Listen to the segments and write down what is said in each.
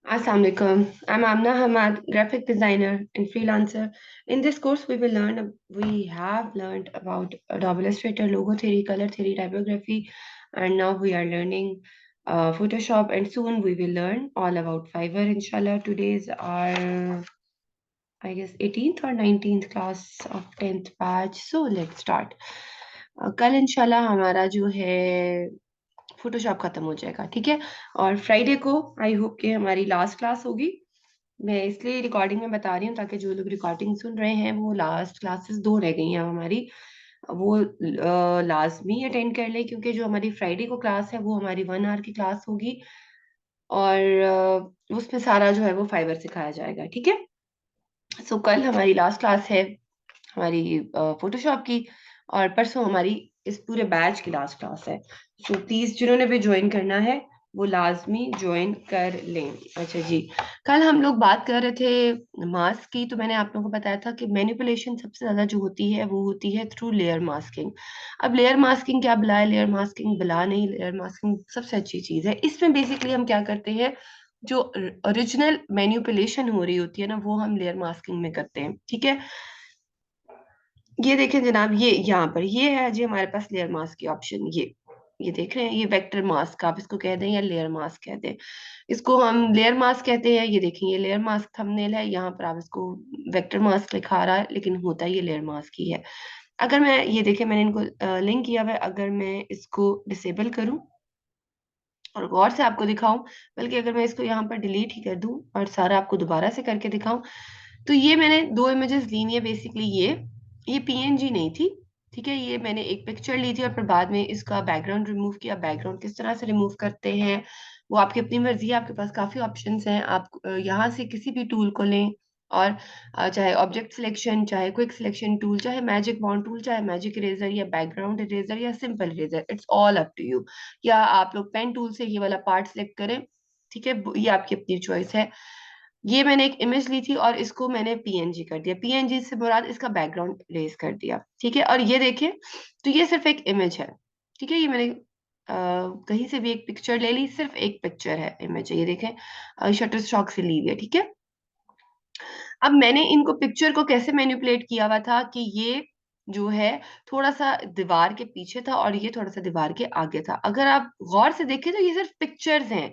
Assalamu alaikum. I'm Amna Hamad, graphic designer and freelancer. In this course, we have learned about Adobe Illustrator, logo theory, color theory, typography, and now we are learning Photoshop. And soon we will learn all about Fiverr. Inshallah, today's our I guess 18th or 19th class of 10th batch. So let's start. कल इंशाल्लाह हमारा जो है Photoshop खत्म हो जाएगा, ठीक है। और फ्राइडे को आई होप कि हमारी लास्ट क्लास होगी। मैं इसलिए रिकॉर्डिंग में बता रही हूँ ताकि जो लोग रिकॉर्डिंग सुन रहे हैं, वो लास्ट क्लासेस दो रह गई हैं हमारी, वो लाजमी अटेंड कर ले, क्योंकि जो हमारी फ्राइडे को क्लास है वो हमारी 1 आवर की क्लास होगी। और उसमें सारा जो है वो फाइबर सिखाया जाएगा, ठीक है। सो कल हमारी लास्ट क्लास है हमारी फोटोशॉप की, और परसों हमारी इस पूरे बैच की लास्ट क्लास है। सो प्लीज जिन्होंने भी ज्वाइन करना है वो लाजमी ज्वाइन कर लें। अच्छा जी, कल हम लोग बात कर रहे थे मास्क की। तो मैंने आप लोगों को बताया था कि मैनिपुलेशन सबसे ज्यादा जो होती है वो होती है थ्रू लेयर मास्किंग। अब लेयर मास्किंग क्या बुलाए, लेयर मास्किंग बुला नहीं, लेयर मास्किंग सबसे अच्छी चीज है। इसमें बेसिकली हम क्या करते हैं, जो ओरिजिनल मैनिपुलेशन हो रही होती है ना, वो हम लेयर मास्किंग में करते हैं, ठीक है। ये देखें जनाब, ये यहाँ पर ये है जी हमारे पास लेयर मास्क की ऑप्शन। ये देख रहे हैं, ये वेक्टर मास्क आप इसको कह दें या लेयर मास्क कह दें। इसको हम लेयर मास्क कहते हैं। ये देखें, ये लेयर मास्क थंबनेल है, यहाँ पर आप इसको वेक्टर मास्क लिखा रहा है, लेकिन होता ये लेयर मास्क ही है। अगर मैं ये देखें, मैंने इनको लिंक किया हुआ है, अगर मैं इसको डिसेबल करूं और गौर से आपको दिखाऊं, बल्कि अगर मैं इसको यहाँ पर डिलीट ही कर दूं और सारा आपको दोबारा से करके दिखाऊं, तो ये मैंने दो इमेजेस ली हुई है। बेसिकली ये पीएनजी नहीं थी, ठीक है। ये मैंने एक पिक्चर ली थी और फिर बाद में इसका बैकग्राउंड रिमूव किया। बैकग्राउंड किस तरह से रिमूव करते हैं वो आपकी अपनी मर्जी है, आपके पास काफी ऑप्शंस हैं। आप यहाँ से किसी भी टूल को लें, और चाहे ऑब्जेक्ट सिलेक्शन, चाहे क्विक सिलेक्शन टूल, चाहे मैजिक बॉन्ड टूल, चाहे मैजिक इरेजर या बैकग्राउंड इरेजर या simple eraser, it's all up to you. या आप लोग पेन टूल से ये वाला पार्ट सिलेक्ट करें, ठीक है, ये आपकी अपनी चॉइस है। ये मैंने एक इमेज ली थी और इसको मैंने पीएनजी कर दिया। पीएनजी से मुराद इसका बैकग्राउंड रेज कर दिया, ठीक है। और ये देखें, तो ये सिर्फ एक इमेज है, ठीक है। ये मैंने कहीं से भी एक पिक्चर ले ली, सिर्फ एक पिक्चर है, इमेज है, ये देखें, शटर स्टॉक से ली हुई है, ठीक है। अब मैंने इनको पिक्चर को कैसे मैनिपुलेट किया हुआ था कि ये जो है थोड़ा सा दीवार के पीछे था और ये थोड़ा सा दीवार के आगे था। अगर आप गौर से देखें तो ये सिर्फ पिक्चर्स हैं,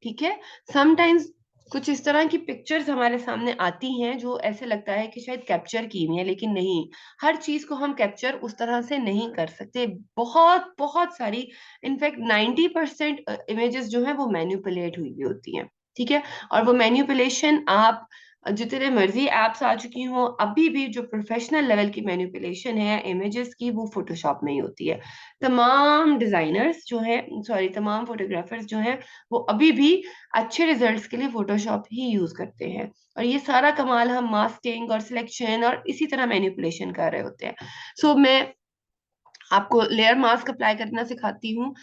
ठीक है। समटाइम्स कुछ इस तरह की पिक्चर्स हमारे सामने आती हैं जो ऐसे लगता है कि शायद कैप्चर की हुई है, लेकिन नहीं। हर चीज को हम कैप्चर उस तरह से नहीं कर सकते। बहुत बहुत सारी, इनफैक्ट 90% इमेजेस जो है वो मैन्युपुलेट हुई हुई होती हैं, ठीक है। और वो मैन्युपुलेशन आप जितने मर्जी एप्स आ चुकी हों, अभी भी जो प्रोफेशनल लेवल की मैन्युपुलेशन है इमेजेस की, वो फोटोशॉप में ही होती है। तमाम डिजाइनर्स जो है, सॉरी, तमाम फोटोग्राफर्स जो हैं, वो अभी भी अच्छे रिजल्ट्स के लिए फोटोशॉप ही यूज करते हैं। और ये सारा कमाल हम मास्किंग और सिलेक्शन और इसी तरह मैनिपुलेशन कर रहे होते हैं। सो मैं आपको लेयर मास्क अप्लाई करना सिखाती हूँ।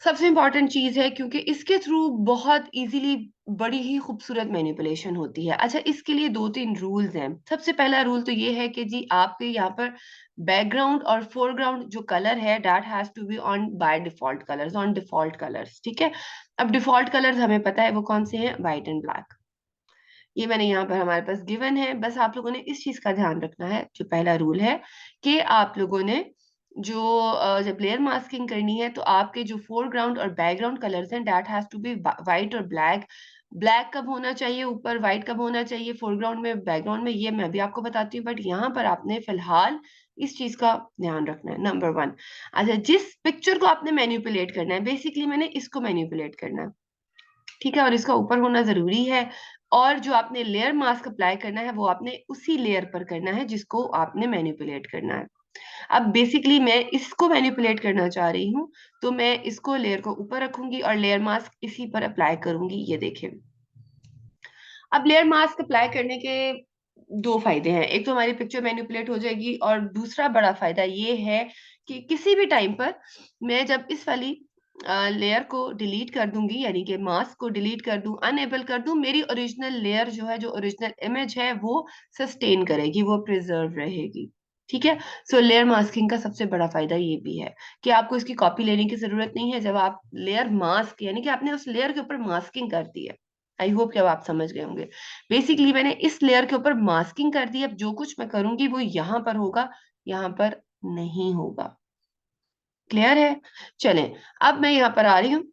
सबसे इंपॉर्टेंट चीज है, क्योंकि इसके थ्रू बहुत इजीली बड़ी ही खूबसूरत मैनिपुलेशन होती है। अच्छा, इसके लिए दो तीन रूल्स हैं। सबसे पहला रूल तो ये है कि जी आपके यहाँ पर बैकग्राउंड और फोरग्राउंड जो कलर है, that has to be on by default colours, on default colours, ठीक है। अब डिफॉल्ट कलर्स हमें पता है वो कौन से हैं, व्हाइट एंड ब्लैक। ये मैंने यहाँ पर हमारे पास गिवन है। बस आप लोगों ने इस चीज का ध्यान रखना है, जो पहला रूल है, कि आप लोगों ने जो जब लेयर मास्किंग करनी है तो आपके जो फोरग्राउंड और बैकग्राउंड कलर्स हैं, that has to be white और ब्लैक। ब्लैक कब होना चाहिए ऊपर, व्हाइट कब होना चाहिए फोरग्राउंड में, बैकग्राउंड में, ये मैं भी आपको बताती हूँ। बट यहाँ पर आपने फिलहाल इस चीज का ध्यान रखना है, नंबर वन। अच्छा, जिस पिक्चर को आपने मैनिपुलेट करना है, बेसिकली मैंने इसको मैनिपुलेट करना है, ठीक है, और इसका ऊपर होना जरूरी है। और जो आपने लेयर मास्क अप्लाई करना है वो आपने उसी लेयर पर करना है जिसको आपने मैनिपुलेट करना है। अब बेसिकली मैं इसको मैनिपुलेट करना चाह रही हूँ, तो मैं इसको लेयर को ऊपर रखूंगी और लेयर मास्क इसी पर अप्लाई करूंगी। ये देखें, अब लेयर मास्क अप्लाई करने के दो फायदे हैं। एक तो हमारी पिक्चर मैनिपुलेट हो जाएगी, और दूसरा बड़ा फायदा ये है कि किसी भी टाइम पर मैं जब इस वाली लेयर को डिलीट कर दूंगी, यानी कि मास्क को डिलीट कर दूं, अनेबल कर दूं, मेरी ओरिजिनल लेयर जो है, जो ओरिजिनल इमेज है, वो सस्टेन करेगी, वो प्रिजर्व रहेगी, ठीक है। सो लेयर मास्किंग का सबसे बड़ा फायदा ये भी है कि आपको इसकी कॉपी लेने की जरूरत नहीं है। जब आप लेयर मास्क, यानी कि आपने उस लेयर के ऊपर मास्किंग कर दी है, आई होप कि अब आप समझ गए होंगे। बेसिकली मैंने इस लेयर के ऊपर मास्किंग कर दी, अब जो कुछ मैं करूंगी वो यहाँ पर होगा, यहाँ पर नहीं होगा। क्लियर है? चलें, अब मैं यहाँ पर आ रही हूँ।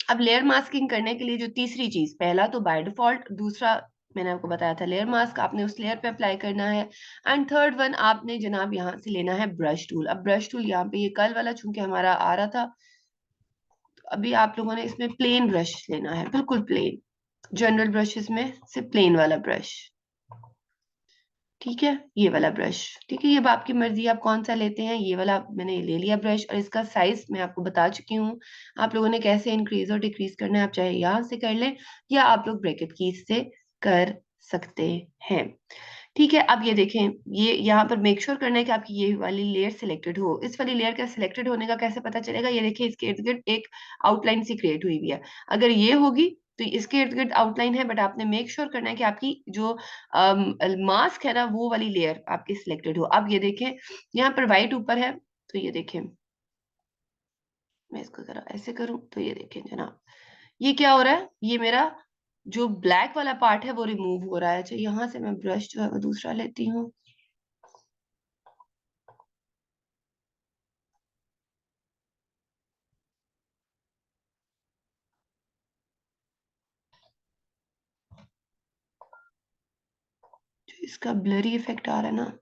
अब लेयर मास्किंग करने के लिए जो तीसरी चीज, पहला तो बाय डिफॉल्ट, दूसरा मैंने आपको बताया था लेयर मास्क आपने उस लेयर पे अप्लाई करना है, एंड थर्ड वन आपने जनाब यहाँ से लेना है ब्रश टूल। अब ब्रश टूल यहाँ पे ये कल वाला चूंकि हमारा आ रहा था, तो अभी आप लोगों ने इसमें प्लेन ब्रश लेना है, बिल्कुल प्लेन, जनरल ब्रशेस में से प्लेन वाला ब्रश। ठीक है, ये वाला ब्रश। ठीक है, ये अब आपकी मर्जी आप कौन सा लेते हैं। ये वाला मैंने ले लिया ब्रश, और इसका साइज मैं आपको बता चुकी हूँ। आप लोगों ने कैसे इंक्रीज और डिक्रीज करना है, आप चाहे यहाँ से कर लें या आप लोग ब्रैकेट कीज से कर सकते हैं। ठीक है, अब ये देखें, ये यहाँ पर मेक श्योर करना है कि आपकी ये वाली लेयर सिलेक्टेड हो। इस वाली लेयर का सिलेक्टेड होने का कैसे पता चलेगा, ये देखिए इसके इर्द गिर्द एक आउटलाइन सी क्रिएट हुई हुई है। अगर ये होगी तो इसके इर्द गिर्द आउटलाइन है, बट आपने मेक श्योर करना है कि आपकी जो मास्क है ना वो वाली लेयर आपकी सिलेक्टेड हो। अब ये देखें यहाँ पर व्हाइट ऊपर है, तो ये देखें मैं इसको जरा ऐसे करूं तो ये देखें जनाब, ये क्या हो रहा है, ये मेरा जो ब्लैक वाला पार्ट है वो रिमूव हो रहा है। अच्छा, यहाँ से मैं ब्रश जो है वो दूसरा लेती हूँ। जो इसका ब्लरी इफेक्ट आ रहा है ना,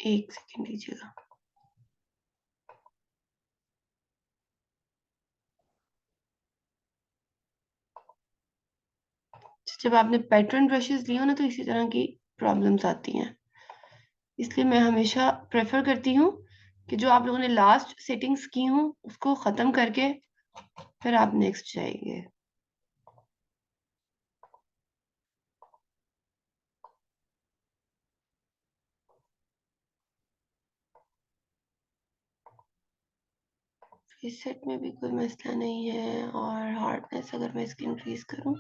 एक सेकेंड दीजिएगा। जब आपने पैटर्न ब्रशेस लिए हो ना तो इसी तरह की प्रॉब्लम्स आती हैं, इसलिए मैं हमेशा प्रेफर करती हूँ कि जो आप लोगों ने लास्ट सेटिंग्स की हूँ उसको खत्म करके फिर आप नेक्स्ट जाइए। इस सेट में भी कोई मसला नहीं है, और हार्डनेस अगर मैं इसकी इंक्रीज करूँ,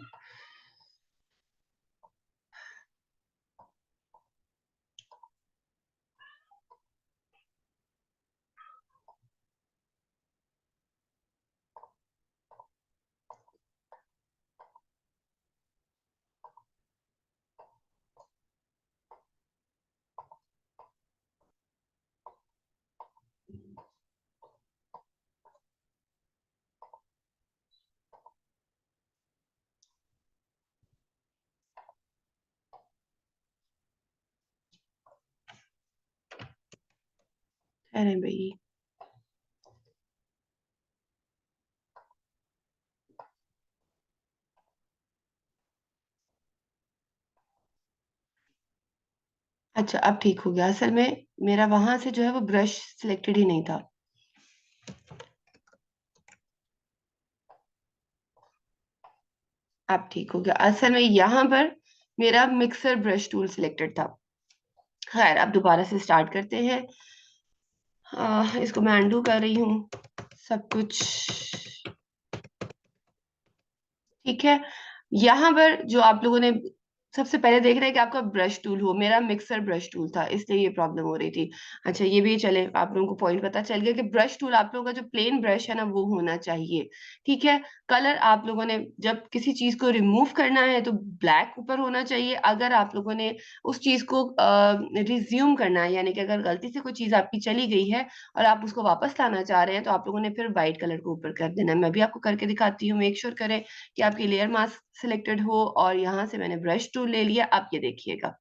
अरे भाई अच्छा अब ठीक हो गया। असल में मेरा वहां से जो है वो ब्रश सिलेक्टेड ही नहीं था। अब ठीक हो गया, असल में यहाँ पर मेरा मिक्सर ब्रश टूल सिलेक्टेड था। खैर अब दोबारा से स्टार्ट करते हैं। इसको मैं अंडू कर रही हूँ सब कुछ। ठीक है, यहाँ पर जो आप लोगों ने सबसे पहले देख रहे हैं कि आपका ब्रश टूल हो, मेरा मिक्सर ब्रश टूल था इसलिए ये प्रॉब्लम हो रही थी। अच्छा ये भी चले, आप लोगों को पॉइंट पता चल गया कि ब्रश टूल आप लोगों का जो प्लेन ब्रश है ना वो होना चाहिए। ठीक है, कलर आप लोगों ने जब किसी चीज को रिमूव करना है तो ब्लैक ऊपर होना चाहिए। अगर आप लोगों ने उस चीज को रिज्यूम करना है, यानी कि अगर गलती से कोई चीज आपकी चली गई है और आप उसको वापस लाना चाह रहे हैं, तो आप लोगों ने फिर व्हाइट कलर को ऊपर कर देना है। मैं भी आपको करके दिखाती हूँ, मेक श्योर करें कि आपकी लेयर मास्क सिलेक्टेड हो, और यहाँ से मैंने ब्रश टूल ले लिया। अब ये देखिएगा,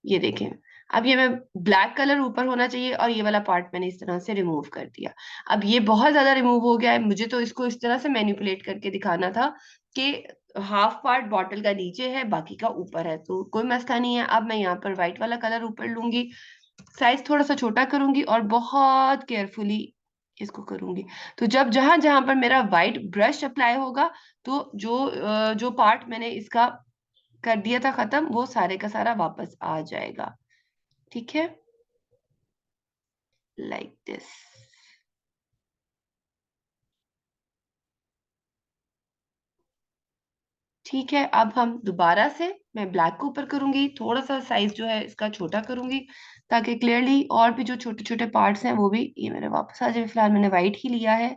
ये देखें, अब ये मैं ब्लैक कलर ऊपर होना चाहिए और ये वाला पार्ट मैंने इस तरह से रिमूव कर दिया। अब ये बहुत ज्यादा रिमूव हो गया है, मुझे तो इसको इस तरह से मैनिपुलेट करके दिखाना था कि हाफ पार्ट बॉटल का नीचे है बाकी का ऊपर है, तो कोई मसला नहीं है। अब मैं यहाँ पर व्हाइट वाला कलर ऊपर लूंगी, साइज थोड़ा सा छोटा करूंगी और बहुत केयरफुली इसको करूंगी। तो जब जहां जहां पर मेरा व्हाइट ब्रश अप्लाई होगा, तो जो पार्ट मैंने इसका कर दिया था खत्म, वो सारे का सारा वापस आ जाएगा। ठीक है, लाइक दिस। ठीक है, अब हम दोबारा से मैं ब्लैक को ऊपर करूंगी, थोड़ा सा साइज जो है इसका छोटा करूंगी ताकि क्लियरली और भी जो छोटे छोटे पार्ट्स हैं वो भी ये मेरे वापस आ जाए। फिलहाल मैंने व्हाइट ही लिया है।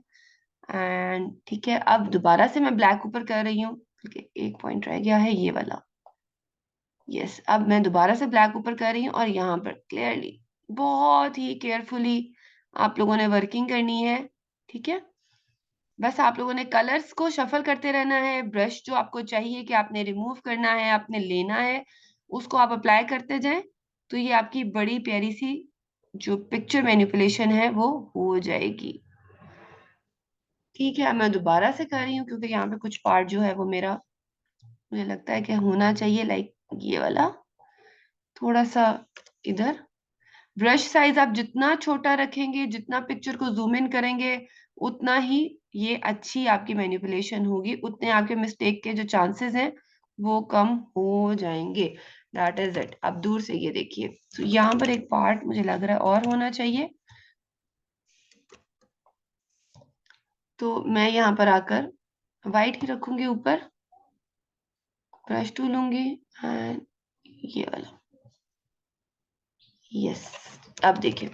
एंड ठीक है, अब दोबारा से मैं ब्लैक ऊपर कर रही हूँ क्योंकि एक पॉइंट रह गया है ये वाला। यस, अब मैं दोबारा से ब्लैक ऊपर कर रही हूँ और यहाँ पर क्लियरली बहुत ही केयरफुली आप लोगों ने वर्किंग करनी है। ठीक है, बस आप लोगों ने कलर्स को शफल करते रहना है। ब्रश जो आपको चाहिए कि आपने रिमूव करना है, आपने लेना है, उसको आप अप्लाई करते जाएं, तो ये आपकी बड़ी प्यारी सी जो पिक्चर मैनिपुलेशन है वो हो जाएगी। ठीक है, अब मैं दोबारा से कर रही हूँ क्योंकि यहाँ पे कुछ पार्ट जो है वो मेरा मुझे लगता है कि होना चाहिए, लाइक ये वाला थोड़ा सा इधर। ब्रश साइज आप जितना छोटा रखेंगे, जितना पिक्चर को जूम इन करेंगे, उतना ही ये अच्छी आपकी मैनिपुलेशन होगी, उतने आपके मिस्टेक के जो चांसेस हैं वो कम हो जाएंगे। That is it. अब दूर से ये देखिए, तो यहाँ पर एक पार्ट मुझे लग रहा है और होना चाहिए, तो मैं यहाँ पर आकर व्हाइट ही रखूंगी ऊपर, ब्रश टूल लूंगी एंड ये वाला। यस, अब देखिए,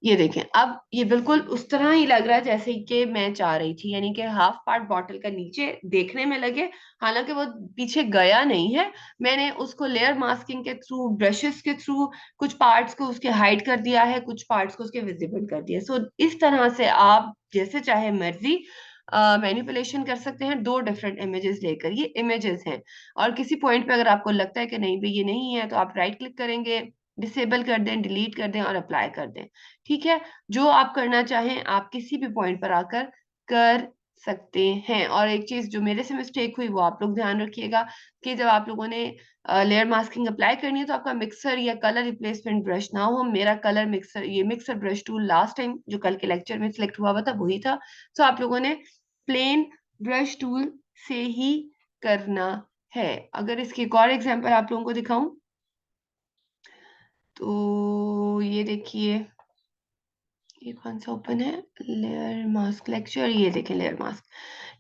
ये देखें, अब ये बिल्कुल उस तरह ही लग रहा है जैसे कि मैं चाह रही थी, यानी कि हाफ पार्ट बॉटल का नीचे देखने में लगे, हालांकि वो पीछे गया नहीं है। मैंने उसको लेयर मास्किंग के थ्रू, ब्रशेस के थ्रू कुछ पार्ट्स को उसके हाइड कर दिया है, कुछ पार्ट्स को उसके विजिबल कर दिया। सो इस तरह से आप जैसे चाहे मर्जी मैनिपुलेशन कर सकते हैं, दो डिफरेंट इमेजेस लेकर। ये इमेजेस हैं और किसी पॉइंट पे अगर आपको लगता है कि नहीं भाई ये नहीं है, तो आप राइट क्लिक करेंगे, डिसेबल कर दें, डिलीट कर दें और अप्लाई कर दें। ठीक है, जो आप करना चाहें आप किसी भी पॉइंट पर आकर कर सकते हैं। और एक चीज जो मेरे से मिस्टेक हुई वो आप लोग ध्यान रखिएगा कि जब आप लोगों ने लेयर मास्किंग अप्लाई करनी है तो आपका मिक्सर या कलर रिप्लेसमेंट ब्रश ना हो। मेरा कलर मिक्सर, ये mixer brush tool last time जो कल के लेक्चर में सिलेक्ट हुआ हुआ था वही था। तो आप लोगों ने प्लेन ब्रश टूल से ही करना है। अगर इसकी एक और एग्जांपल आप लोगों को दिखाऊं तो ये देखिए, ये कौन सा ओपन है, लेयर मास्क लेक्चर, ये देखें लेयर मास्क।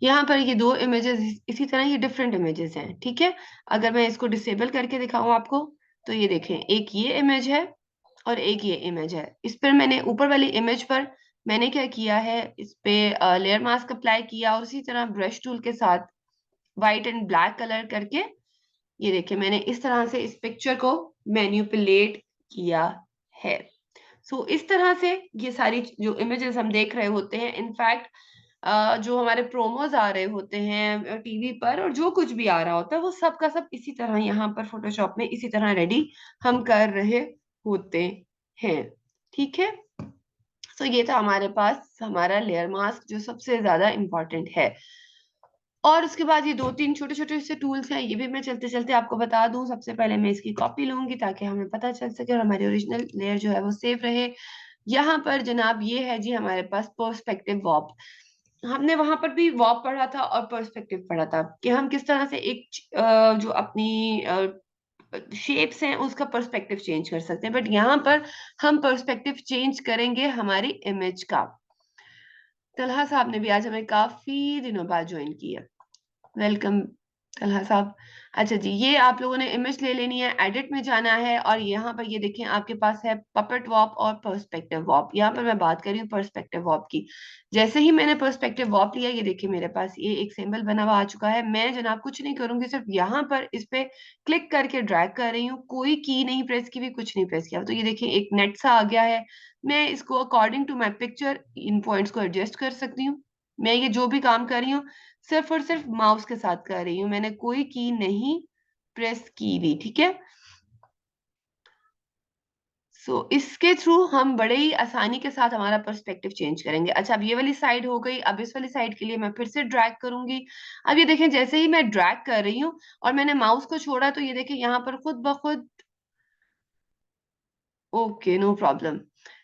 यहाँ पर ये दो इमेजेस इसी तरह ये डिफरेंट इमेजेस हैं। ठीक है, अगर मैं इसको डिसेबल करके दिखाऊं आपको तो ये देखें, एक ये इमेज है और एक ये इमेज है। इस पर मैंने ऊपर वाली इमेज पर मैंने क्या किया है, इस पे लेयर मास्क अप्लाई किया और उसी तरह ब्रश टूल के साथ व्हाइट एंड ब्लैक कलर करके ये देखिए मैंने इस तरह से इस पिक्चर को मैन्युपुलेट किया है। सो इस तरह से ये सारी जो इमेजेस हम देख रहे होते हैं, इनफैक्ट जो हमारे प्रोमोज आ रहे होते हैं टीवी पर और जो कुछ भी आ रहा होता है वो सब का सब इसी तरह यहाँ पर फोटोशॉप में इसी तरह रेडी हम कर रहे होते हैं। ठीक है, तो ये था हमारे पास हमारा लेयर मास्क जो सबसे ज्यादा इम्पोर्टेंट है। और उसके बाद ये दो तीन छोटे छोटे से टूल्स हैं, ये भी मैं चलते चलते आपको बता दूं। सबसे पहले मैं इसकी कॉपी लूंगी ताकि हमें पता चल सके और हमारी ओरिजिनल लेयर जो है वो सेव रहे। यहाँ पर जनाब ये है जी हमारे पास पर्सपेक्टिव वॉप। हमने वहां पर भी वॉप पढ़ा था और पर्सपेक्टिव पढ़ा था कि हम किस तरह से एक जो अपनी शेप्स हैं उसका पर्सपेक्टिव चेंज कर सकते हैं। बट यहाँ पर हम पर्सपेक्टिव चेंज करेंगे हमारी इमेज का। तलहा साहब ने भी आज हमें काफी दिनों बाद ज्वाइन किया, वेलकम तलहा साहब। अच्छा जी, ये आप लोगों ने इमेज ले लेनी है, एडिट में जाना है और यहाँ पर ये देखें आपके पास है पपेट वॉप और पर्सपेक्टिव वॉप। यहाँ पर मैं बात कर रही हूँ पर्सपेक्टिव वॉप की। जैसे ही मैंने पर्सपेक्टिव वॉप लिया, ये देखिए मेरे पास ये एक सिंबल बना हुआ आ चुका है। मैं जनाब कुछ नहीं करूंगी, सिर्फ यहाँ पर इस पे क्लिक करके ड्रैग कर रही हूँ, कोई की नहीं प्रेस की, भी कुछ नहीं प्रेस किया। तो ये देखिए एक नेट सा आ गया है। मैं इसको according to my picture in points को एडजस्ट कर सकती हूँ। मैं ये जो भी काम कर रही हूँ सिर्फ और सिर्फ माउस के साथ कर रही हूँ, मैंने कोई की नहीं प्रेस की भी। ठीक है, इसके थ्रू हम बड़े ही आसानी के साथ हमारा पर्सपेक्टिव चेंज करेंगे। अच्छा, अब ये वाली साइड हो गई, अब इस वाली साइड के लिए मैं फिर से ड्रैग करूंगी। अब ये देखें जैसे ही मैं ड्रैग कर रही हूँ और मैंने माउस को छोड़ा तो ये देखें यहाँ पर खुद ब खुद, ओके नो प्रॉब्लम,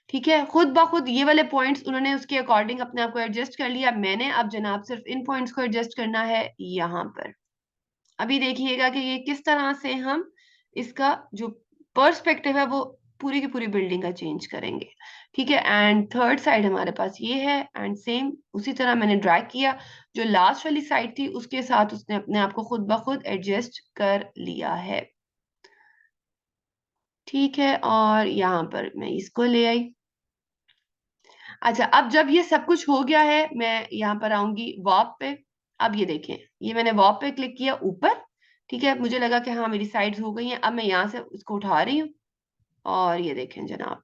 ठीक है, खुद ब खुद ये वाले पॉइंट्स उन्होंने उसके अकॉर्डिंग अपने आप को एडजस्ट कर लिया। मैंने अब जनाब सिर्फ इन पॉइंट्स को एडजस्ट करना है यहाँ पर। अभी देखिएगा कि ये किस तरह से हम इसका जो पर्सपेक्टिव है वो पूरी की पूरी बिल्डिंग का चेंज करेंगे। ठीक है, एंड थर्ड साइड हमारे पास ये है, एंड सेम उसी तरह मैंने ड्रैग किया, जो लास्ट वाली साइड थी उसके साथ उसने अपने आप को खुद ब खुद एडजस्ट कर लिया है। ठीक है, और यहाँ पर मैं इसको ले आई। अच्छा, अब जब ये सब कुछ हो गया है, मैं यहाँ पर आऊंगी वॉप पे। अब ये देखें, ये मैंने वॉप पे क्लिक किया ऊपर। ठीक है, मुझे लगा कि हाँ मेरी साइड्स हो गई हैं। अब मैं यहाँ से इसको उठा रही हूँ, और ये देखें जनाब,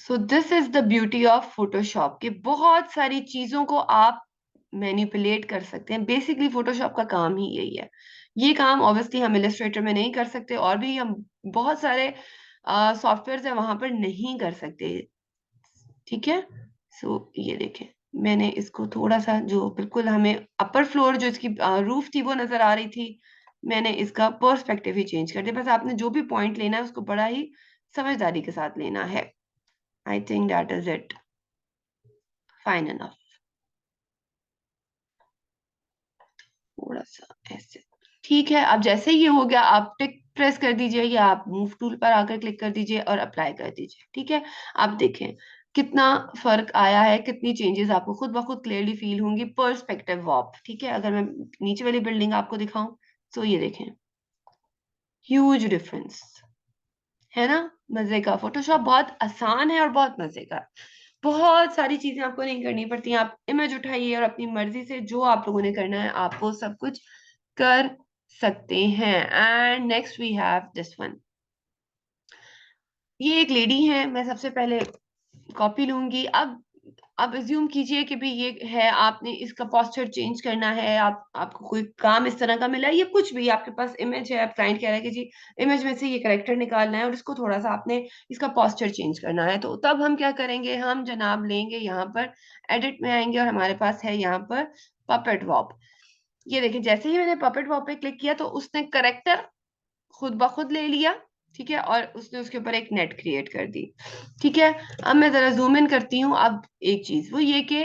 so this is the beauty of Photoshop, कि बहुत सारी चीजों को आप मैनिपुलेट कर सकते हैं। बेसिकली फोटोशॉप का काम ही यही है। ये काम ऑब्वियसली हम इलस्ट्रेटर में नहीं कर सकते, और भी हम बहुत सारे सॉफ्टवेयर है वहां पर नहीं कर सकते। ठीक है, सो ये देखें, मैंने इसको थोड़ा सा, जो बिल्कुल हमें अपर फ्लोर जो इसकी रूफ थी वो नजर आ रही थी, मैंने इसका पर्सपेक्टिव ही चेंज कर दिया। बस आपने जो भी पॉइंट लेना है उसको बड़ा ही समझदारी के साथ लेना है। I think that is it, fine enough. थोड़ा सा ऐसे, ठीक है। अब जैसे ये हो गया, आप टिक प्रेस कर दीजिए, या आप मूव टूल पर आकर क्लिक कर दीजिए और अप्लाई कर दीजिए। ठीक है, आप देखें कितना फर्क आया है, कितनी चेंजेस आपको खुद ब खुद क्लियरली फील होंगी। पर्सपेक्टिव वॉप, ठीक है, अगर मैं नीचे वाली बिल्डिंग आपको दिखाऊं, तो ये देखें, ह्यूज डिफरेंस है ना। मजे का, फोटोशॉप बहुत आसान है और बहुत मजे का। बहुत सारी चीजें आपको नहीं करनी पड़ती, आप इमेज उठाइए और अपनी मर्जी से जो आप लोगों ने करना है आप वो सब कुछ कर सकते हैं। And next we have this one. ये एक लेडी है, मैं सबसे पहले कॉपी लूंगी। अब एज्यूम कीजिए कि भी ये है, आपने इसका पोस्चर चेंज करना है, आपको कोई काम इस तरह का मिला है, ये कुछ भी आपके पास इमेज है, आप क्लाइंट कह रहा है कि जी इमेज में से ये करेक्टर निकालना है और इसको थोड़ा सा आपने इसका पोस्चर चेंज करना है, तो तब हम क्या करेंगे, हम जनाब लेंगे यहाँ पर एडिट में आएंगे, और हमारे पास है यहाँ पर पपेट वॉप। ये देखिए, जैसे ही मैंने पपेट वॉप पे क्लिक किया तो उसने करेक्टर खुद ब खुद ले लिया। ठीक है, और उसने उसके ऊपर एक नेट क्रिएट कर दी। ठीक है, अब मैं जरा जूम इन करती हूँ। अब एक चीज वो ये कि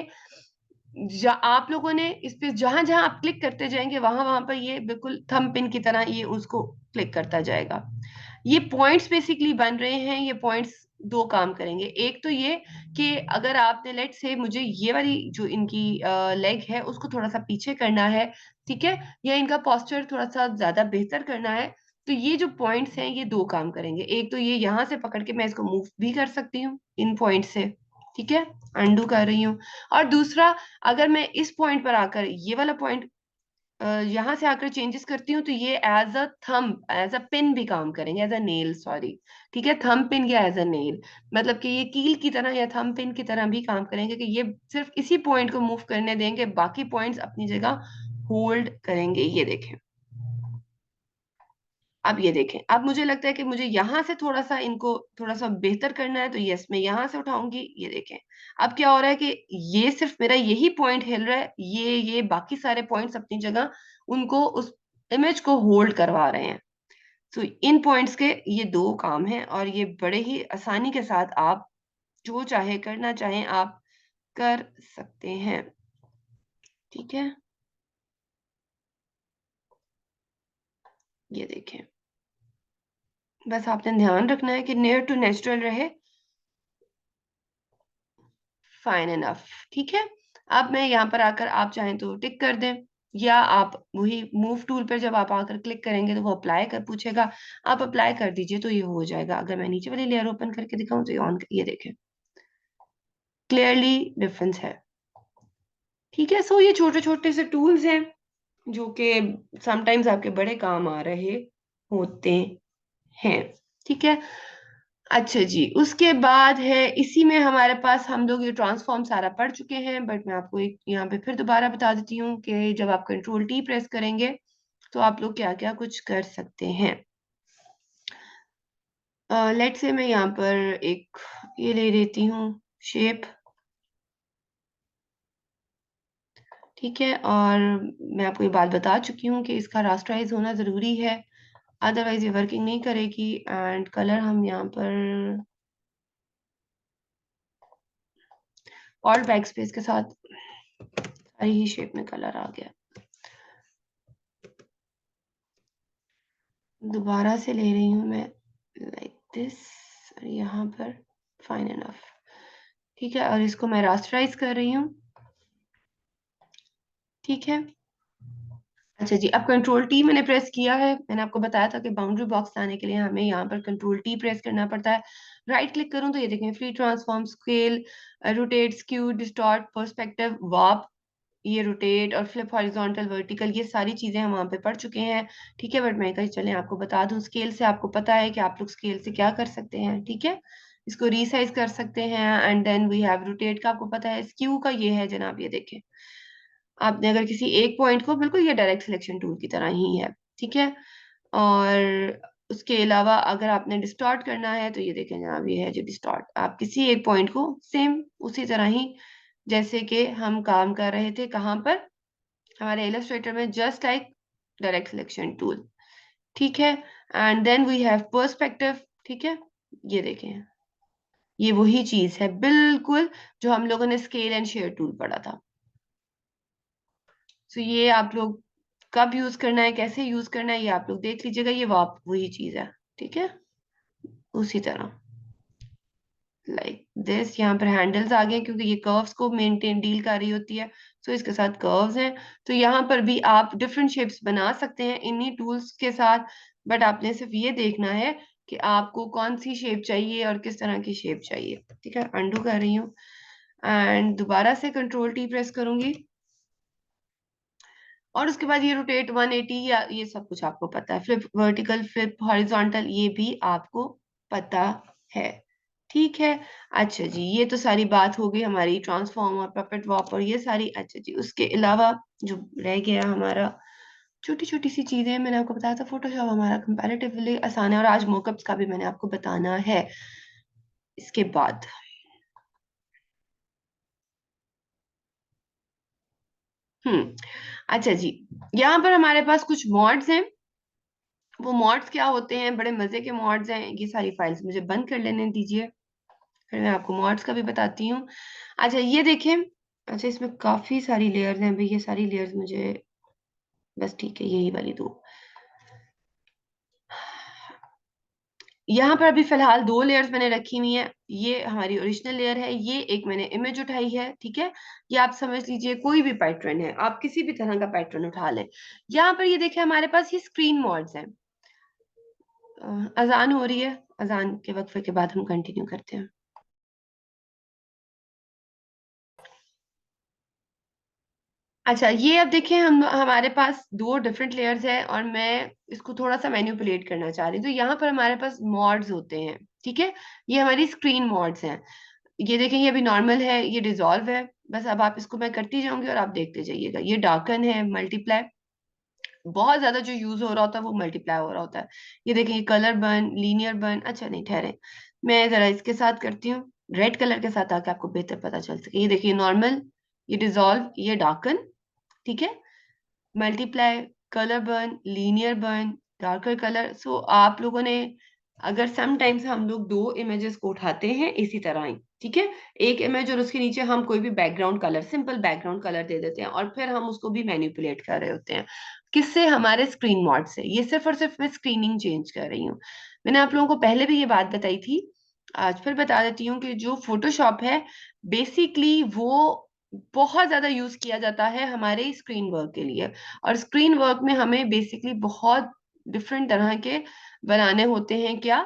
आप लोगों ने इस पे जहां जहां आप क्लिक करते जाएंगे वहां वहां पर ये बिल्कुल थंब पिन की तरह ये उसको क्लिक करता जाएगा। ये पॉइंट्स बेसिकली बन रहे हैं। ये पॉइंट्स दो काम करेंगे। एक तो ये कि अगर आपने लेट से मुझे ये वाली जो इनकी लेग है उसको थोड़ा सा पीछे करना है, ठीक है, या इनका पोस्चर थोड़ा सा ज्यादा बेहतर करना है, तो ये जो पॉइंट्स हैं ये दो काम करेंगे। एक तो ये यहाँ से पकड़ के मैं इसको मूव भी कर सकती हूँ इन पॉइंट से। ठीक है, अंडू कर रही हूँ। और दूसरा, अगर मैं इस पॉइंट पर आकर ये वाला पॉइंट यहाँ से आकर चेंजेस करती हूँ, तो ये as a thumb, as a pin भी काम करेंगे, एज अ नेल, सॉरी। ठीक है, थंब पिन या एज अ नेल, मतलब कि ये कील की तरह या थंब पिन की तरह भी काम करेंगे, कि ये सिर्फ इसी पॉइंट को मूव करने देंगे, बाकी पॉइंट्स अपनी जगह होल्ड करेंगे। ये देखें, अब ये देखें, अब मुझे लगता है कि मुझे यहाँ से थोड़ा सा इनको थोड़ा सा बेहतर करना है, तो यस मैं यहाँ से उठाऊंगी। ये देखें, अब क्या हो रहा है कि ये सिर्फ मेरा यही पॉइंट हिल रहा है, ये बाकी सारे पॉइंट्स अपनी जगह उनको उस इमेज को होल्ड करवा रहे हैं। तो इन पॉइंट्स के ये दो काम हैं, और ये बड़े ही आसानी के साथ आप जो चाहे करना चाहें आप कर सकते हैं। ठीक है, ये देखें, बस आपने ध्यान रखना है कि नियर टू नेचुरल रहे। फाइन एनफ, ठीक है। अब मैं यहाँ पर आकर, आप चाहें तो टिक कर दें, या आप वही मूव टूल पर जब आप आकर क्लिक करेंगे तो वो अप्लाई कर पूछेगा, आप अप्लाई कर दीजिए तो ये हो जाएगा। अगर मैं नीचे वाली लेयर ओपन करके दिखाऊं तो ये ऑन, ये देखें क्लियरली डिफरेंस है। ठीक है, सो ये छोटे छोटे से टूल्स हैं जो कि समटाइम्स आपके बड़े काम आ रहे होते हैं। ठीक है, अच्छा जी, उसके बाद है इसी में हमारे पास, हम लोग ये ट्रांसफॉर्म सारा पढ़ चुके हैं, बट मैं आपको एक यहाँ पे फिर दोबारा बता देती हूँ कि जब आप कंट्रोल टी प्रेस करेंगे तो आप लोग क्या क्या कुछ कर सकते हैं। लेट से मैं यहाँ पर एक ये ले लेती हूँ शेप। ठीक है, और मैं आपको ये बात बता चुकी हूँ कि इसका रास्टराइज होना जरूरी है, अदरवाइज ये वर्किंग नहीं करेगी। एंड कलर हम यहाँ पर ऑल्ट बैक स्पेस के साथ सारी ही शेप में कलर आ गया। दोबारा से ले रही हूँ मैं, लाइक दिस, सॉरी, यहाँ पर फाइन इनफ, ठीक है। और इसको मैं रास्टराइज कर रही हूँ, ठीक है। अच्छा जी, अब कंट्रोल टी मैंने प्रेस किया है। मैंने आपको बताया था कि बाउंड्री बॉक्स लाने के लिए हमें यहाँ पर कंट्रोल टी प्रेस करना पड़ता है। राइट क्लिक करूँ तो ये देखें, free transform, scale, rotate, skew, distort, perspective, warp, ये रोटेट और फ्लिप, हॉरिजॉन्टल, वर्टिकल, ये सारी चीजें हम वहां पे पढ़ चुके हैं, ठीक है। बट मैं कहीं चले आपको बता दूं, स्केल से आपको पता है कि आप लोग स्केल से क्या कर सकते हैं, ठीक है। इसको रीसाइज कर सकते हैं। And then we have rotate का आपको पता है। स्क्यू का ये है जनाब, ये देखें, आपने अगर किसी एक पॉइंट को, बिल्कुल ये डायरेक्ट सिलेक्शन टूल की तरह ही है, ठीक है। और उसके अलावा अगर आपने डिस्टॉर्ट करना है तो ये देखें जनाब, ये है जो डिस्टॉर्ट, आप किसी एक पॉइंट को सेम उसी तरह ही जैसे कि हम काम कर रहे थे कहाँ पर, हमारे इलस्ट्रेटर में, just like direct selection tool, ठीक है। And then we have perspective, ठीक है। ये देखें, ये वही चीज है बिल्कुल जो हम लोगों ने स्केल एंड शेयर टूल पढ़ा था। तो ये आप लोग कब यूज करना है, कैसे यूज करना है, ये आप लोग देख लीजिएगा। ये वाप वही चीज है, ठीक है, उसी तरह लाइक दिस। यहाँ पर हैंडल्स आ गए क्योंकि ये कर्व्स को मेंटेन डील कर रही होती है, सो इसके साथ कर्व्स हैं। तो यहाँ पर भी आप डिफरेंट शेप्स बना सकते हैं इन्हीं टूल्स के साथ, बट आपने सिर्फ ये देखना है कि आपको कौन सी शेप चाहिए और किस तरह की शेप चाहिए, ठीक है। अंडू कर रही हूँ एंड दोबारा से कंट्रोल टी प्रेस करूंगी, और उसके बाद ये रोटेट 180, या ये सब कुछ आपको पता है। फ्लिप वर्टिकल, फ्लिप हॉरिजॉन्टल, ये भी आपको पता है, ठीक है। अच्छा जी, ये तो सारी बात हो गई हमारी ट्रांसफॉर्म और पपेट वॉप और ये सारी। अच्छा जी, उसके अलावा जो रह गया हमारा, छोटी छोटी सी चीजें, मैंने आपको बताया था फोटोशॉप हमारा कंपैरेटिवली आसान है, और आज मोकअप्स का भी मैंने आपको बताना है इसके बाद। अच्छा जी, यहाँ पर हमारे पास कुछ मॉड्स हैं। वो मॉड्स क्या होते हैं, बड़े मजे के मॉड्स हैं। ये सारी फाइल्स मुझे बंद कर लेने दीजिए, फिर मैं आपको मॉड्स का भी बताती हूँ। अच्छा ये देखें, अच्छा इसमें काफी सारी लेयर्स हैं भाई, ये सारी लेयर्स मुझे, बस ठीक है, यही वाली दो। यहाँ पर अभी फिलहाल दो लेयर्स मैंने रखी हुई हैं। ये हमारी ओरिजिनल लेयर है, ये एक मैंने इमेज उठाई है, ठीक है। ये आप समझ लीजिए कोई भी पैटर्न है, आप किसी भी तरह का पैटर्न उठा लें। यहाँ पर ये देखें, हमारे पास ये स्क्रीन मॉड्स हैं। अजान हो रही है, अजान के वक्फे के बाद हम कंटिन्यू करते हैं। अच्छा ये अब देखिए, हम हमारे पास दो डिफरेंट लेयर्स है और मैं इसको थोड़ा सा मैनिपुलेट करना चाह रही हूँ। तो यहाँ पर हमारे पास मॉड्स होते हैं, ठीक है। ये हमारी स्क्रीन मॉड्स हैं। ये देखें, ये अभी नॉर्मल है, ये डिजॉल्व है। बस अब आप इसको मैं करती जाऊंगी और आप देखते जाइएगा। ये डार्कन है, मल्टीप्लाई, बहुत ज्यादा जो यूज हो रहा होता है वो मल्टीप्लाई हो रहा होता है। ये देखिए, कलर बर्न, लीनियर बर्न। अच्छा नहीं ठहरे, मैं जरा इसके साथ करती हूँ, रेड कलर के साथ, ताकि आपको बेहतर पता चल सके। ये देखिए नॉर्मल, ये डिजॉल्व, ये डार्कन, ठीक है। Multiply, colour burn, linear burn, darker colour. So आप लोगों ने, अगर समटाइम्स हम लोग दो इमेजेस को उठाते हैं इसी तरह ही, ठीक है, एक इमेज और उसके नीचे हम कोई भी background colour, simple background colour दे देते हैं, और फिर हम उसको भी मैनिपुलेट कर रहे होते हैं। किससे? हमारे स्क्रीन मॉड से। ये सिर्फ और सिर्फ मैं स्क्रीनिंग चेंज कर रही हूँ। मैंने आप लोगों को पहले भी ये बात बताई थी, आज फिर बता देती हूँ कि जो फोटोशॉप है, बेसिकली वो बहुत ज्यादा यूज किया जाता है हमारे स्क्रीन वर्क के लिए। और स्क्रीन वर्क में हमें बेसिकली बहुत डिफरेंट तरह के बनाने होते हैं, क्या?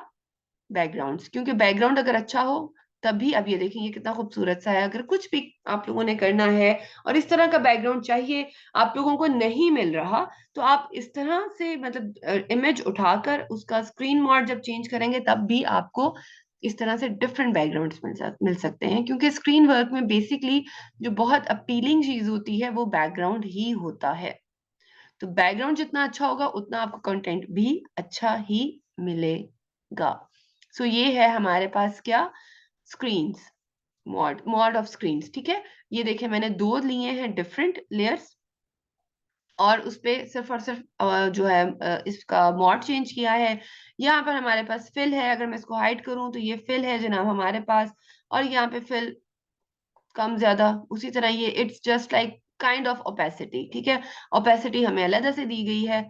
बैकग्राउंड्स। क्योंकि बैकग्राउंड अगर अच्छा हो तभी, अब ये देखें ये कितना खूबसूरत सा है। अगर कुछ भी आप लोगों ने करना है और इस तरह का बैकग्राउंड चाहिए, आप लोगों को नहीं मिल रहा, तो आप इस तरह से मतलब इमेज उठाकर उसका स्क्रीन मोड जब चेंज करेंगे तब भी आपको इस तरह से डिफरेंट बैकग्राउंड्स मिल सकते हैं। क्योंकि स्क्रीन वर्क में बेसिकली जो बहुत अपीलिंग चीज होती है वो बैकग्राउंड ही होता है। तो बैकग्राउंड जितना अच्छा होगा उतना आपको कंटेंट भी अच्छा ही मिलेगा। सो ये है हमारे पास क्या, screens, mod, mod of screens, ठीक है। ये देखिए, मैंने दो लिए हैं डिफरेंट लेयर्स, और उस पे सिर्फ और सिर्फ जो है इसका मॉड चेंज किया है। यहाँ पर हमारे पास फिल है, अगर मैं इसको हाइड करूं तो ये फिल है जनाब हमारे पास। और यहाँ पे फिल कम ज्यादा उसी तरह, ये it's just like kind of opacity, ठीक है। ओपेसिटी हमें अलग से दी गई है,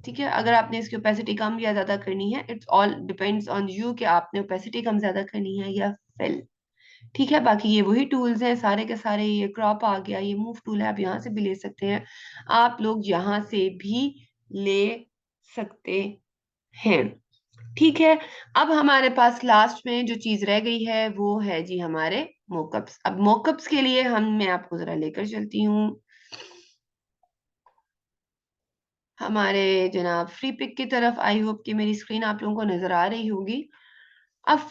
ठीक है, अगर आपने इसकी ओपेसिटी कम या ज्यादा करनी है, it's all depends on you कि आपने ओपेसिटी कम ज्यादा करनी है या फिल। ठीक है, बाकी ये वही टूल्स हैं सारे के सारे। ये क्रॉप आ गया, ये मूव टूल है, आप यहाँ से भी ले सकते हैं, आप लोग यहाँ से भी ले सकते हैं। ठीक है, अब हमारे पास लास्ट में जो चीज रह गई है वो है जी हमारे मोकअप्स। अब मोकअप्स के लिए मैं आपको जरा लेकर चलती हूँ हमारे जनाब फ्री पिक की तरफ। आई होप कि मेरी स्क्रीन आप लोगों को नजर आ रही होगी। अब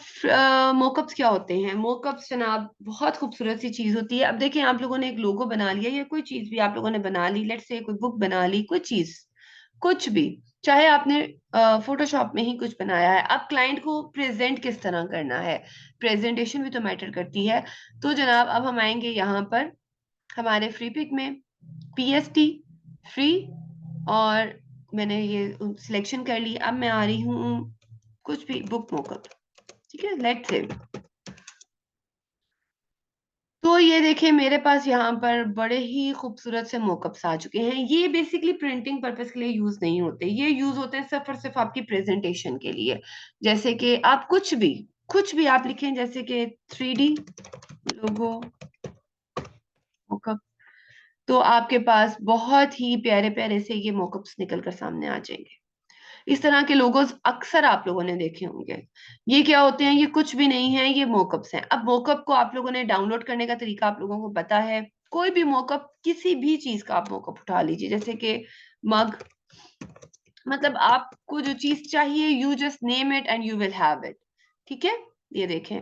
मोकअप्स क्या होते हैं? मोकअप्स जनाब बहुत खूबसूरत सी चीज होती है। अब देखें, आप लोगों ने एक लोगो बना लिया या कोई चीज भी आप लोगों ने बना ली, लेट्स से कोई बुक बना ली, कोई चीज, कुछ भी, चाहे आपने फोटोशॉप में ही कुछ बनाया है। अब क्लाइंट को प्रेजेंट किस तरह करना है, प्रेजेंटेशन भी तो मैटर करती है। तो जनाब अब हम आएंगे यहाँ पर हमारे फ्री पिक में, पीएसटी फ्री, और मैंने ये सिलेक्शन कर ली। अब मैं आ रही हूँ कुछ भी बुक मोकअप, ठीक है, लेट्स से। तो ये देखिए मेरे पास यहाँ पर बड़े ही खूबसूरत से मोकअप्स आ चुके हैं। ये बेसिकली प्रिंटिंग पर्पस के लिए यूज नहीं होते, ये यूज होते हैं सिर्फ और सिर्फ आपकी प्रेजेंटेशन के लिए। जैसे कि आप कुछ भी आप लिखें, जैसे कि 3D लोगो मोकअप, तो आपके पास बहुत ही प्यारे प्यारे से ये मोकअप्स निकल कर सामने आ जाएंगे। इस तरह के लोगोस अक्सर आप लोगों ने देखे होंगे। ये क्या होते हैं? ये कुछ भी नहीं है, ये मोकअप्स हैं। अब मोकअप को आप लोगों ने डाउनलोड करने का तरीका आप लोगों को पता है। कोई भी मोकअप, किसी भी चीज का आप मोकअप उठा लीजिए, जैसे कि मग, मतलब आपको जो चीज चाहिए, you just name it and you will have it. ठीक है, ये देखें,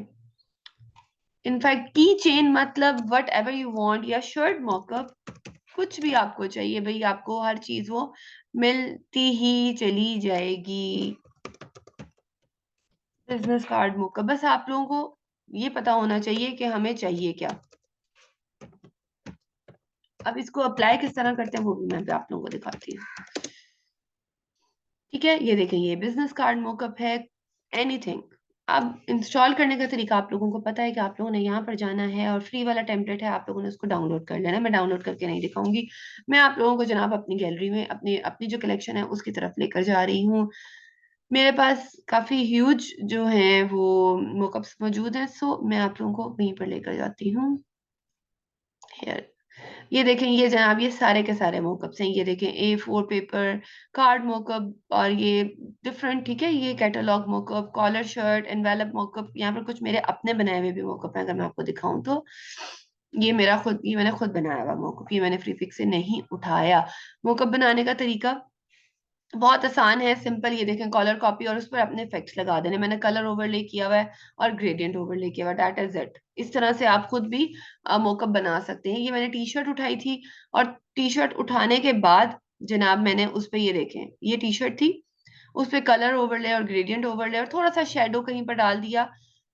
इनफैक्ट की चेन, मतलब वट एवर यू वॉन्ट, या शर्ट मॉकअप, कुछ भी आपको चाहिए भाई, आपको हर चीज वो मिलती ही चली जाएगी। बिजनेस कार्ड मौका, बस आप लोगों को ये पता होना चाहिए कि हमें चाहिए क्या। अब इसको अप्लाई किस तरह करते हैं वो भी मैं भी आप लोगों को दिखाती हूँ। ठीक है, ये देखें, ये बिजनेस कार्ड मोकअप है, एनीथिंग। अब इंस्टॉल करने का तरीका आप लोगों को पता है कि आप लोगों ने यहाँ पर जाना है और फ्री वाला टेम्पलेट है, आप लोगों ने उसको डाउनलोड कर लेना। मैं डाउनलोड करके नहीं दिखाऊंगी, मैं आप लोगों को जनाब अपनी गैलरी में अपनी अपनी जो कलेक्शन है उसकी तरफ लेकर जा रही हूँ। मेरे पास काफी ह्यूज जो है वो मोकअप्स मौजूद हैं, सो मैं आप लोगों को वहीं पर लेकर जाती हूँ। हेयर, ये देखें, ये जनाब ये सारे के सारे मोकअप्स हैं। ये देखें, A4 पेपर, कार्ड मोकअप, और ये डिफरेंट, ठीक है, ये catalogue mockup, collar shirt, envelope mockup. यहाँ पर कुछ मेरे अपने बनाए हुए भी मोकअप हैं, अगर मैं आपको दिखाऊं तो। ये मैंने खुद बनाया हुआ मोकअप, ये मैंने फ्री पिक से नहीं उठाया। मोकअप बनाने का तरीका बहुत आसान है, सिंपल। ये देखें, कलर कॉपी और उस पर अपने इफेक्ट्स लगा देने। मैंने कलर ओवरले किया हुआ है और ग्रेडियंट ओवरले किया हुआ है, दैट इज इट। इस तरह से आप खुद भी मोकअप बना सकते हैं। ये मैंने टी शर्ट उठाई थी, और टी शर्ट उठाने के बाद जनाब मैंने उस पे, ये देखें, ये टी शर्ट थी, उस पे कलर ओवरले और ग्रेडियंट ओवरले और थोड़ा सा शेडो कहीं पर डाल दिया,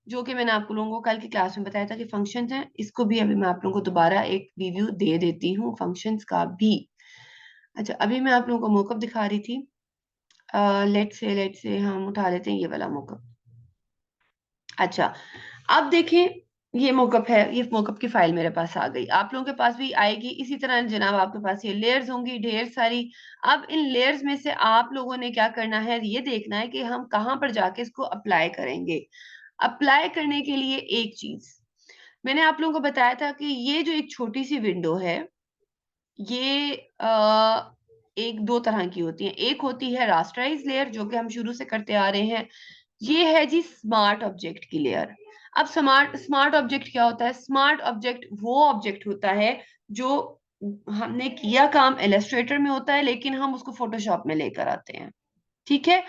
जो कि मैंने आप लोगों को कल की क्लास में बताया था कि फंक्शंस हैं। इसको भी अभी मैं आप लोगों को दोबारा एक रिव्यू दे देती हूँ फंक्शंस का भी। अच्छा, अभी मैं आप लोगों को मोकअप दिखा रही थी। लेट्स से हम उठा लेते हैं ये वाला मोकअप। अच्छा, अब देखें, ये मोकअप है, ये मोकअप की फाइल मेरे पास आ गई, आप लोगों के पास भी आएगी इसी तरह जनाब। आपके पास ये लेयर्स होंगी ढेर सारी। अब इन लेयर्स में से आप लोगों ने क्या करना है, ये देखना है कि हम कहाँ पर जाके इसको अप्लाई करेंगे। अप्लाई करने के लिए एक चीज मैंने आप लोगों को बताया था कि ये जो एक छोटी सी विंडो है, ये एक दो तरह की होती है। एक होती है रास्टराइज लेयर, जो कि हम शुरू से करते आ रहे हैं। ये है जी स्मार्ट ऑब्जेक्ट की लेयर। अब स्मार्ट स्मार्ट ऑब्जेक्ट क्या होता है? स्मार्ट ऑब्जेक्ट वो ऑब्जेक्ट होता है जो हमने किया काम इलस्ट्रेटर में होता है, लेकिन हम उसको फोटोशॉप में लेकर आते हैं। ठीक है,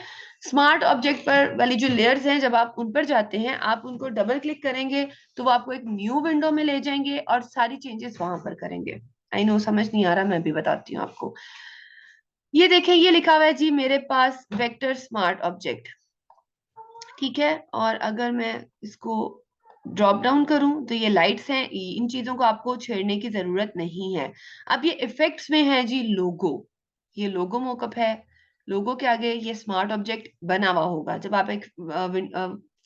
स्मार्ट ऑब्जेक्ट पर वाली जो लेयर्स हैं, जब आप उन पर जाते हैं, आप उनको डबल क्लिक करेंगे तो वो आपको एक न्यू विंडो में ले जाएंगे और सारी चेंजेस वहां पर करेंगे। आई नो समझ नहीं आ रहा, मैं भी बताती हूँ आपको। ये देखें, ये लिखा हुआ है जी मेरे पास वेक्टर स्मार्ट ऑब्जेक्ट। ठीक है, और अगर मैं इसको ड्रॉप डाउन करूं तो ये लाइट्स हैं, इन चीजों को आपको छेड़ने की जरूरत नहीं है। अब ये इफेक्ट्स में है जी लोगो, ये लोगो मोकअप है। लोगो के आगे ये स्मार्ट ऑब्जेक्ट बना हुआ होगा। जब आप एक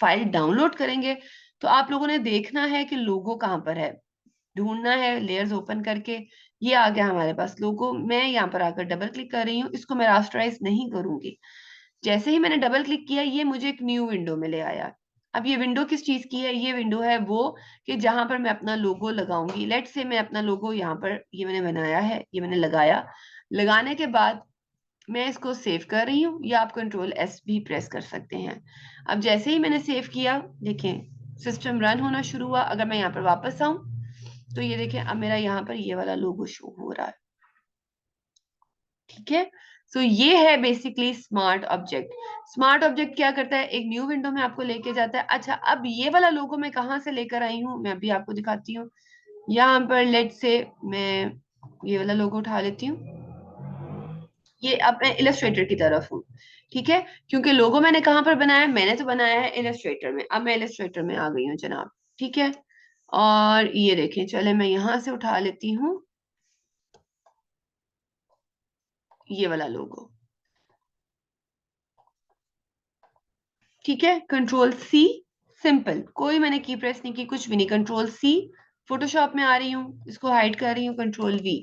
फाइल डाउनलोड करेंगे तो आप लोगों ने देखना है कि लोगो कहाँ पर है। ढूंढना है लेयर्स ओपन करके। ये आ गया हमारे पास लोगो। मैं यहाँ पर आकर डबल क्लिक कर रही हूँ, इसको मैं रास्टराइज नहीं करूंगी। जैसे ही मैंने डबल क्लिक किया, ये मुझे एक न्यू विंडो में ले आया। अब ये विंडो किस चीज की है? ये विंडो है वो कि जहां पर मैं अपना लोगो लगाऊंगी। लेट से मैं अपना लोगो यहाँ पर ये मैंने बनाया है, ये मैंने लगाया। लगाने के बाद मैं इसको सेव कर रही हूँ, या आप कंट्रोल एस भी प्रेस कर सकते हैं। अब जैसे ही मैंने सेव किया, देखें सिस्टम रन होना शुरू हुआ। अगर मैं यहाँ पर वापस आऊं तो ये देखें अब मेरा यहाँ पर ये वाला लोगो शो हो रहा है। ठीक है, सो ये है basically smart object. Smart object क्या करता है? एक न्यू विंडो में आपको लेके जाता है। अच्छा, अब ये वाला लोगो मैं कहाँ से लेकर आई हूँ, मैं अभी आपको दिखाती हूँ। यहाँ पर लेट से मैं ये वाला लोगो उठा लेती हूँ। ये अब मैं इलस्ट्रेटर की तरफ हूँ। ठीक है, क्योंकि लोगो मैंने कहाँ पर बनाया है? मैंने तो बनाया है इलस्ट्रेटर में। अब मैं इलस्ट्रेटर में आ गई हूँ जनाब। ठीक है, और ये देखें, चले मैं यहां से उठा लेती हूँ ये वाला लोगो। ठीक है, कंट्रोल सी, सिंपल, कोई मैंने की प्रेस नहीं की, कुछ भी नहीं। कंट्रोल सी, फोटोशॉप में आ रही हूँ, इसको हाइड कर रही हूँ, कंट्रोल वी।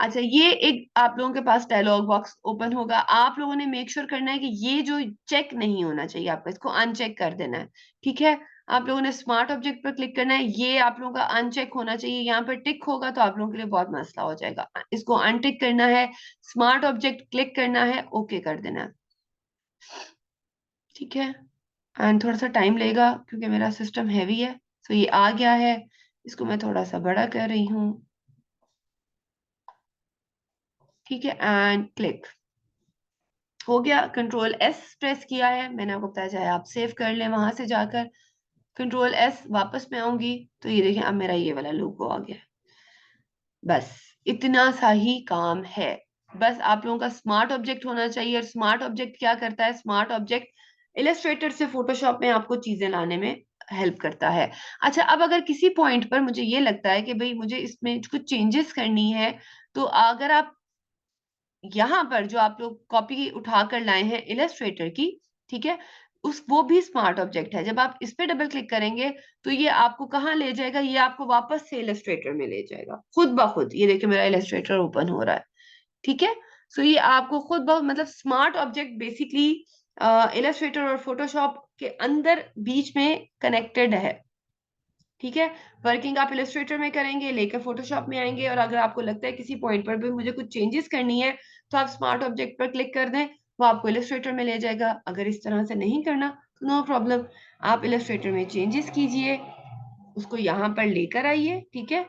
अच्छा, ये एक आप लोगों के पास डायलॉग बॉक्स ओपन होगा। आप लोगों ने मेक श्योर करना है कि ये जो चेक नहीं होना चाहिए आपका, इसको अनचेक कर देना है। ठीक है, आप लोगों ने स्मार्ट ऑब्जेक्ट पर क्लिक करना है, ये आप लोगों का अनचेक होना चाहिए। यहाँ पर टिक होगा तो आप लोगों के लिए बहुत मसला हो जाएगा। इसको अनटिक करना है, स्मार्ट ऑब्जेक्ट क्लिक करना है, ओके कर देना है। ठीक है, एंड थोड़ा सा टाइम लेगा क्योंकि मेरा सिस्टम हैवी है। सो ये आ गया है, इसको मैं थोड़ा सा बड़ा कर रही हूँ। ठीक है, एंड क्लिक हो गया। कंट्रोल एस प्रेस किया है, मैंने आपको बताया चाहे आप सेव कर लें वहां से जाकर। कंट्रोल एस, वापस में आऊंगी तो ये देखिए अब मेरा ये वाला लोगो आ गया। बस इतना सा ही काम है। बस आप लोगों का स्मार्ट ऑब्जेक्ट होना चाहिए। और स्मार्ट ऑब्जेक्ट क्या करता है? स्मार्ट ऑब्जेक्ट इलस्ट्रेटर से फोटोशॉप में आपको चीजें लाने में हेल्प करता है। अच्छा, अब अगर किसी पॉइंट पर मुझे ये लगता है कि भाई मुझे इसमें कुछ चेंजेस करनी है, तो अगर आप यहाँ पर जो आप लोग कॉपी उठा कर लाए हैं इलस्ट्रेटर की, ठीक है, उस वो भी स्मार्ट ऑब्जेक्ट है। जब आप इस पे डबल क्लिक करेंगे तो ये आपको कहाँ ले जाएगा? ये आपको वापस से इलस्ट्रेटर में ले जाएगा खुद ब खुद। ये देखिए मेरा इलस्ट्रेटर ओपन हो रहा है। ठीक है, सो ये आपको खुद ब मतलब स्मार्ट ऑब्जेक्ट बेसिकली इलस्ट्रेटर और फोटोशॉप के अंदर बीच में कनेक्टेड है। ठीक है, वर्किंग आप इलस्ट्रेटर में करेंगे, लेकर फोटोशॉप में आएंगे, और अगर आपको लगता है किसी पॉइंट पर भी मुझे कुछ चेंजेस करनी है तो आप स्मार्ट ऑब्जेक्ट पर क्लिक कर दें, वो आपको इलस्ट्रेटर में ले जाएगा। अगर इस तरह से नहीं करना तो नो प्रॉब्लम, आप इलस्ट्रेटर में चेंजेस कीजिए, उसको यहाँ पर लेकर आइए। ठीक है,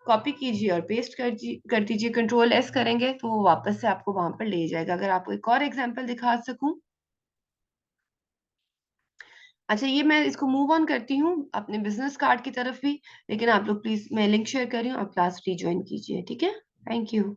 कॉपी कीजिए और पेस्ट कर दीजिए। कंट्रोल एस करेंगे तो वो वापस से आपको वहां पर ले जाएगा। अगर आपको एक और एग्जांपल दिखा सकूं। अच्छा, ये मैं इसको मूव ऑन करती हूँ अपने बिजनेस कार्ड की तरफ भी, लेकिन आप लोग प्लीज, मैं लिंक शेयर कर रही हूँ, आप क्लास रीज्वाइन कीजिए। ठीक है, थैंक यू।